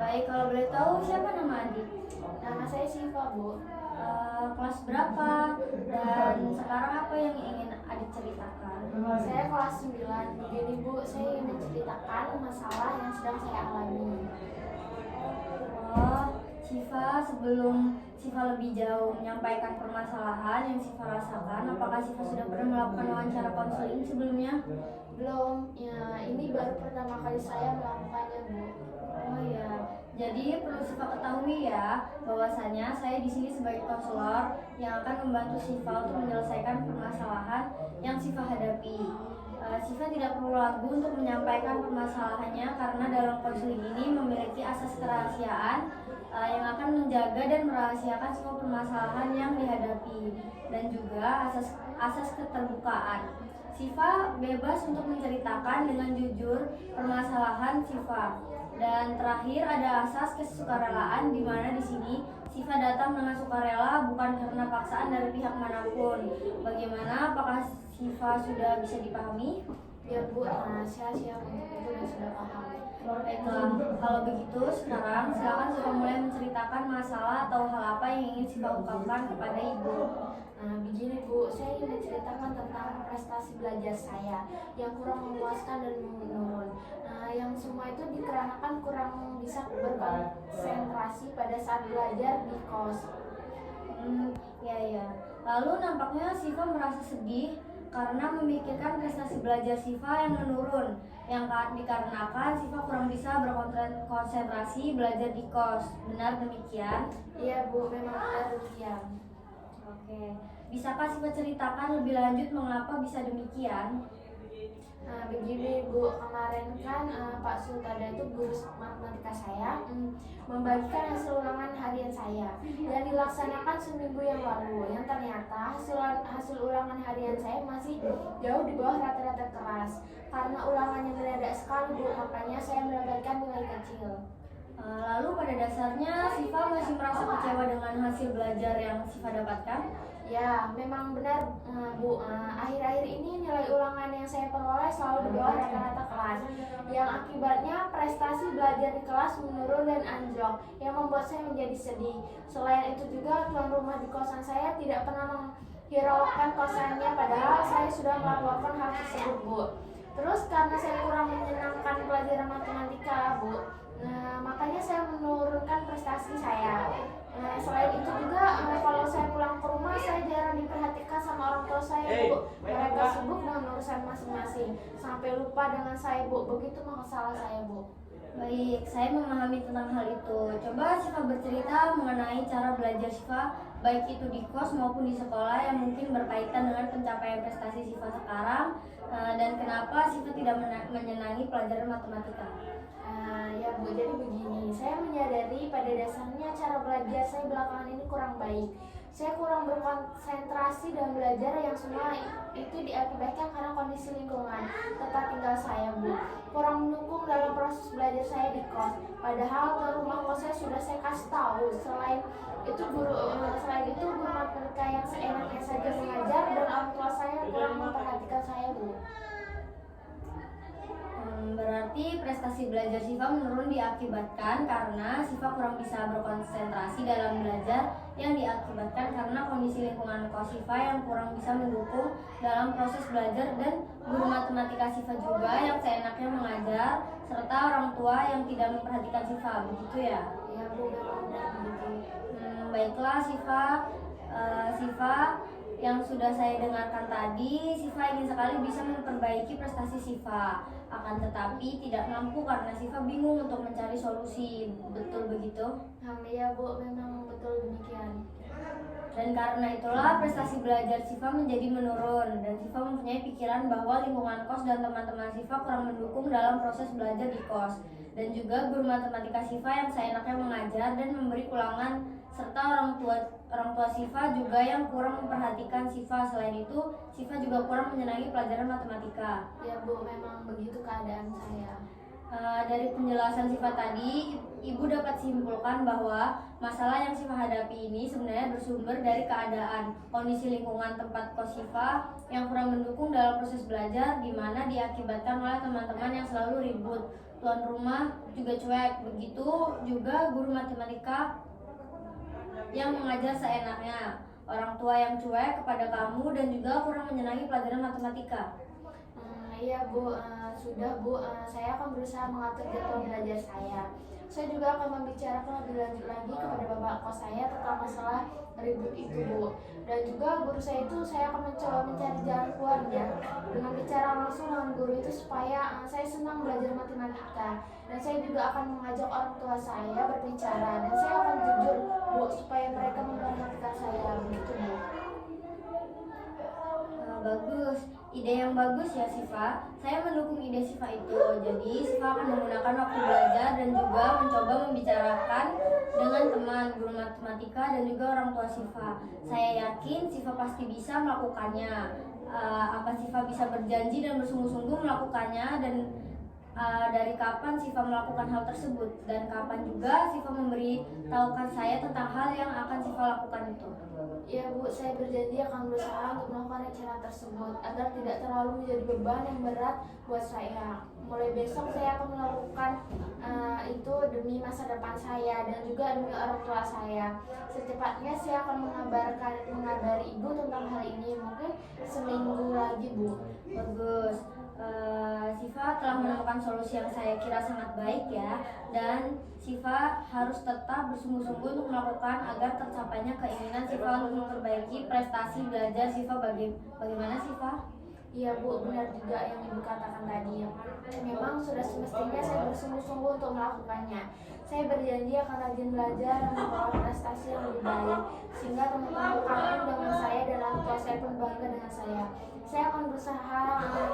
Baik, kalau boleh tahu siapa nama adik? Nama saya Siva, Bu. Kelas berapa? Dan sekarang apa yang ingin adik ceritakan? Saya kelas 9. Begini, Bu, saya ingin menceritakan masalah yang sedang saya alami. Oh, Siva, sebelum Siva lebih jauh menyampaikan permasalahan yang Siva rasakan, apakah Siva sudah pernah melakukan wawancara konseling sebelumnya? Belum, ya ini baru pertama kali saya melakukannya, Bu. Oh ya, jadi perlu Siva ketahui ya, bahwasanya saya di sini sebagai konselor yang akan membantu Siva untuk menyelesaikan permasalahan yang Siva hadapi. Siva tidak perlu ragu untuk menyampaikan permasalahannya karena dalam konseling ini memiliki asas kerahasiaan yang akan menjaga dan merahasiakan semua permasalahan yang dihadapi dan juga asas keterbukaan. Siva bebas untuk menceritakan dengan jujur permasalahan Siva. Dan terakhir ada asas kesukarelaan, di mana di sini Siva datang dengan sukarela bukan karena paksaan dari pihak manapun. Bagaimana? Apakah Siva sudah bisa dipahami? Ya, Bu, saya siap untuk itu dan sudah paham. Baiklah, kalau begitu sekarang silakan Siva mulai menceritakan masalah atau hal apa yang ingin Siva ungkapkan kepada Ibu. Begini, Bu, saya ingin menceritakan tentang prestasi belajar saya yang kurang memuaskan dan menurun. Yang semua itu dikarenakan kurang bisa berkonsentrasi pada saat belajar di kos. Ya. Lalu nampaknya Siva merasa sedih karena memikirkan prestasi belajar Siva yang menurun, yang dikarenakan Siva kurang bisa berkonsentrasi belajar di kos. Benar demikian? Iya, Bu, memang benar demikian. Oke, bisakah Siva ceritakan lebih lanjut mengapa bisa demikian? Begini, Bu, kemarin kan Pak Sultada itu guru matematika saya membagikan hasil ulangan harian saya yang dilaksanakan seminggu yang lalu, yang ternyata hasil ulangan harian saya masih jauh di bawah rata-rata kelas. Karena ulangannya mendadak sekali, Bu, makanya saya mendapatkan nilai kecil. Lalu pada dasarnya Siva masih merasa kecewa dengan hasil belajar yang Siva dapatkan? Ya, memang benar, Bu. Akhir-akhir ini nilai ulangan yang saya peroleh selalu di bawah rata-rata kelas, yang akibatnya prestasi belajar di kelas menurun dan anjlok, yang membuat saya menjadi sedih. Selain itu juga tuan rumah di kosan saya tidak pernah menghiraukan kosannya, padahal saya sudah melaporkan hal tersebut, Bu. Terus karena saya kurang menyenangkan pelajaran matematika, Bu, makanya saya menurunkan prestasi saya. Selain itu juga kalau saya pulang ke rumah saya jarang diperhatikan sama orang tua saya, Bu. Mereka sibuk dengan urusan masing-masing sampai lupa dengan saya, Bu. Begitu masalah saya, Bu. Baik, saya memahami tentang hal itu. Coba Siva bercerita mengenai cara belajar Siva, baik itu di kos maupun di sekolah, yang mungkin berkaitan dengan pencapaian prestasi Siva sekarang, dan kenapa Siva tidak menyenangi pelajaran matematika. Ya, Bu, jadi begini, saya menyadari pada dasarnya cara belajar saya belakangan ini kurang baik. Saya kurang berkonsentrasi dalam belajar, yang semua itu diakibatkan karena kondisi lingkungan tempat tinggal saya, Bu. Kurang mendukung dalam proses belajar saya di kos. Padahal tuan rumah kos saya sudah saya kasih tahu. Selain itu guru matematika yang seenaknya saja mengajar, dan orang tua saya kurang memperhatikan saya, Bu. Berarti prestasi belajar Siva menurun diakibatkan karena Siva kurang bisa berkonsentrasi dalam belajar, yang diakibatkan karena kondisi lingkungan kos Siva yang kurang bisa mendukung dalam proses belajar, dan guru matematika Siva juga yang seenaknya mengajar, serta orang tua yang tidak memperhatikan Siva. Begitu ya? Ya, Bu, memang begitu. Baiklah Siva, yang sudah saya dengarkan tadi, Siva ingin sekali bisa memperbaiki prestasi Siva. Akan tetapi tidak mampu karena Siva bingung untuk mencari solusi. Betul begitu? Ya, Bu, memang betul demikian. Dan karena itulah prestasi belajar Siva menjadi menurun, dan Siva mempunyai pikiran bahwa lingkungan kos dan teman-teman Siva kurang mendukung dalam proses belajar di kos, dan juga guru matematika Siva yang seenaknya mengajar dan memberi ulangan, serta orang tua Siva juga yang kurang memperhatikan Siva. Selain itu, Siva juga kurang menyenangi pelajaran matematika. Ya, Bu, memang begitu keadaan saya. Dari penjelasan Siva tadi, Ibu dapat simpulkan bahwa masalah yang Siva hadapi ini sebenarnya bersumber dari keadaan kondisi lingkungan tempat kos Siva yang kurang mendukung dalam proses belajar, di mana diakibatkan oleh teman-teman yang selalu ribut, tuan rumah juga cuek. Begitu juga guru matematika yang mengajar seenaknya, orang tua yang cuek kepada kamu, dan juga kurang menyenangi pelajaran matematika. Iya Bu, sudah Bu, saya akan berusaha mengatur jadwal belajar saya. Saya juga akan membicarakan lebih lanjut lagi kepada bapak kos saya tentang masalah ribut itu Bu. Dan juga guru saya itu saya akan mencoba mencari jalan keluarnya dengan bicara langsung dengan guru itu supaya saya senang belajar matematika. Dan saya juga akan mengajak orang tua saya berbicara dan saya akan jujur Bu supaya mereka memperhatikan saya begitu Bu. Bagus, ide yang bagus ya Siva. Saya mendukung ide Siva itu. Jadi Siva akan menggunakan waktu belajar dan juga mencoba membicarakan dengan teman, guru matematika, dan juga orang tua Siva. Saya yakin Siva pasti bisa melakukannya. Apa Siva bisa berjanji dan bersungguh-sungguh melakukannya, dan dari kapan Siva melakukan hal tersebut, dan kapan juga Siva memberitahukan saya tentang hal yang akan Siva lakukan itu. Ya Bu, saya berjanji akan berusaha untuk melakukan rencana tersebut agar tidak terlalu menjadi beban yang berat buat saya. Mulai besok saya akan melakukan itu demi masa depan saya dan juga demi orang tua saya. Secepatnya saya akan mengabari Ibu tentang hal ini, mungkin seminggu lagi Bu. Bagus. Siva telah menemukan solusi yang saya kira sangat baik ya, dan Siva harus tetap bersungguh-sungguh untuk melakukan agar tercapainya keinginan Siva untuk memperbaiki prestasi belajar Siva. Bagaimana Siva? Iya Bu, benar juga yang Ibu katakan tadi. Memang sudah semestinya saya bersungguh-sungguh untuk melakukannya. Saya berjanji akan rajin belajar dan membawa prestasi yang lebih baik, sehingga teman-teman kagum dengan saya dan orang tua saya pun bangga dengan saya. Saya akan berusaha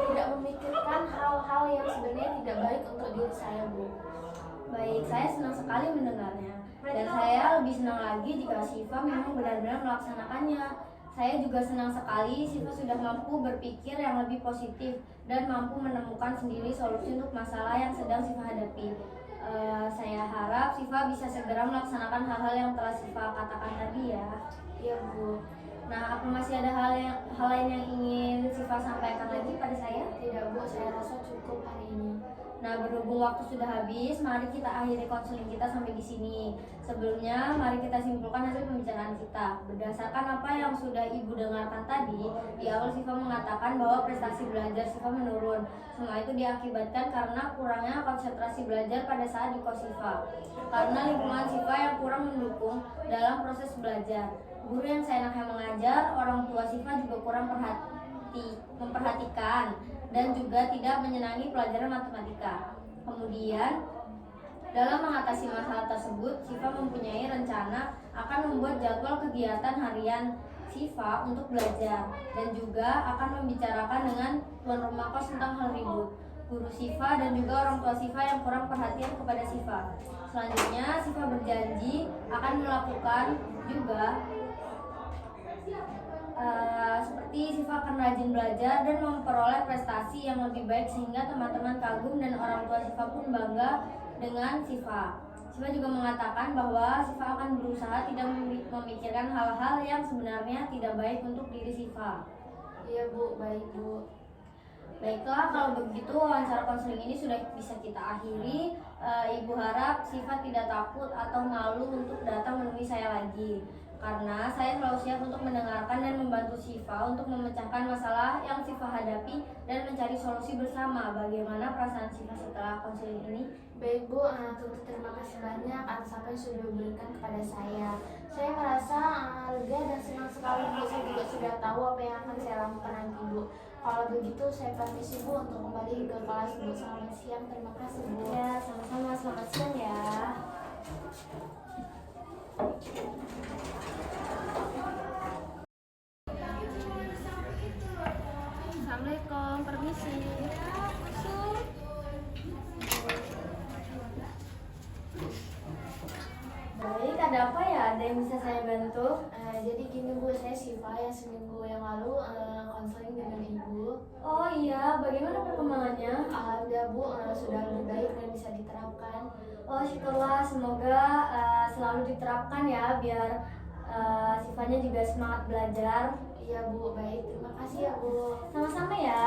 tidak memikirkan hal-hal yang sebenarnya tidak baik untuk diri saya Bu. Baik, saya senang sekali mendengarnya, dan saya lebih senang lagi jika Siva memang benar-benar melaksanakannya. Saya juga senang sekali Siva sudah mampu berpikir yang lebih positif dan mampu menemukan sendiri solusi untuk masalah yang sedang Siva hadapi. Saya harap Siva bisa segera melaksanakan hal-hal yang telah Siva katakan tadi ya. Iya Bu. Nah, apa masih ada hal lain yang ingin Siva sampaikan lagi pada saya? Tidak Bu, saya rasa cukup hari ini. Nah, berhubung waktu sudah habis, mari kita akhiri konseling kita sampai di sini. Sebelumnya, mari kita simpulkan hasil pembicaraan kita. Berdasarkan apa yang sudah Ibu dengarkan tadi, di awal Siva mengatakan bahwa prestasi belajar Siva menurun. Semua itu diakibatkan karena kurangnya konsentrasi belajar pada saat di kos Siva. Karena lingkungan Siva yang kurang mendukung dalam proses belajar. Guru yang seenaknya mengajar, orang tua Siva juga kurang memperhatikan dan juga tidak menyenangi pelajaran matematika. Kemudian, dalam mengatasi masalah tersebut, Siva mempunyai rencana akan membuat jadwal kegiatan harian Siva untuk belajar dan juga akan membicarakan dengan tuan rumah kos tentang hal ribut, guru Siva, dan juga orang tua Siva yang kurang perhatian kepada Siva. Selanjutnya, Siva berjanji akan melakukan juga seperti Siva akan rajin belajar dan memperoleh prestasi yang lebih baik sehingga teman-teman kagum dan orang tua Siva pun bangga dengan Siva. Siva juga mengatakan bahwa Siva akan berusaha tidak memikirkan hal-hal yang sebenarnya tidak baik untuk diri Siva. Iya Bu, baik Bu. Baiklah, kalau begitu wawancara konseling ini sudah bisa kita akhiri. Ibu harap Siva tidak takut atau malu untuk datang menemui saya lagi, karena saya selalu siap untuk mendengarkan dan membantu Siva untuk memecahkan masalah yang Siva hadapi dan mencari solusi bersama. Bagaimana perasaan Siva setelah konseling ini? Baik Bu, terima kasih banyak atas apa yang sudah diberikan kepada saya. Saya merasa lega dan senang sekali Bu. Saya juga sudah tahu apa yang akan saya lakukan nanti Bu. Kalau begitu saya permisi Bu untuk kembali ke kelas Bu. Selamat siang, terima kasih Bu. Ya, sama-sama, selamat siang ya. Assalamualaikum, permisi. Baik, ada apa ya? Ada yang bisa saya bantu? Jadi gini Bu, saya Siva yang seminggu yang lalu konseling dengan Ibu. Oh iya, bagaimana perkembangannya? Alhamdulillah Bu, sudah lebih baik dan bisa diterapkan. Oh syukurlah, semoga selalu diterapkan ya, biar Sivanya juga semangat belajar. Iya Bu, baik, terima kasih ya Bu. Sama-sama ya.